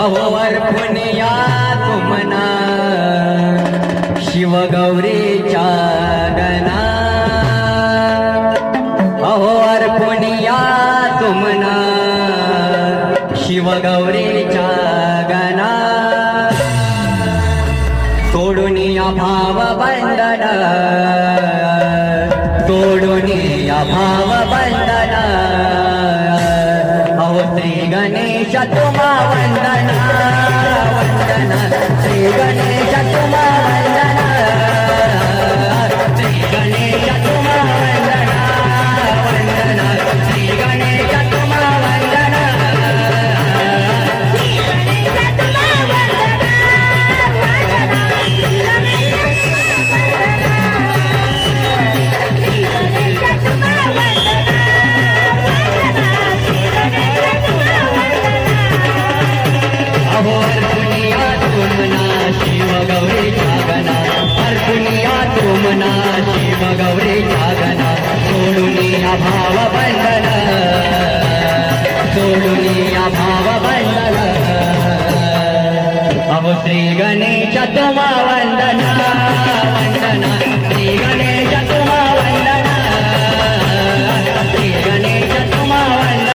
अहो अर्पुनिया तुमना शिवगौरीच्या गणा अहो अर्पुनिया तुमना शिवगौरीच्या गणा तोडून या भाव बंधन तोडून या भाव बंधन अहो श्री गणेश तुम्हा वंदना वंदना श्री गणेश तुम्हा वंदना श्री गणेश तुम्हा वंदना वंदना श्री गणेश तुम्हा वंदना तुमना शिव गौरी जागना सोडून या भाव बंधन सोडून या भाव बंधन अहो श्री गणेश तुम्हा वंदना वंदना श्री गणेश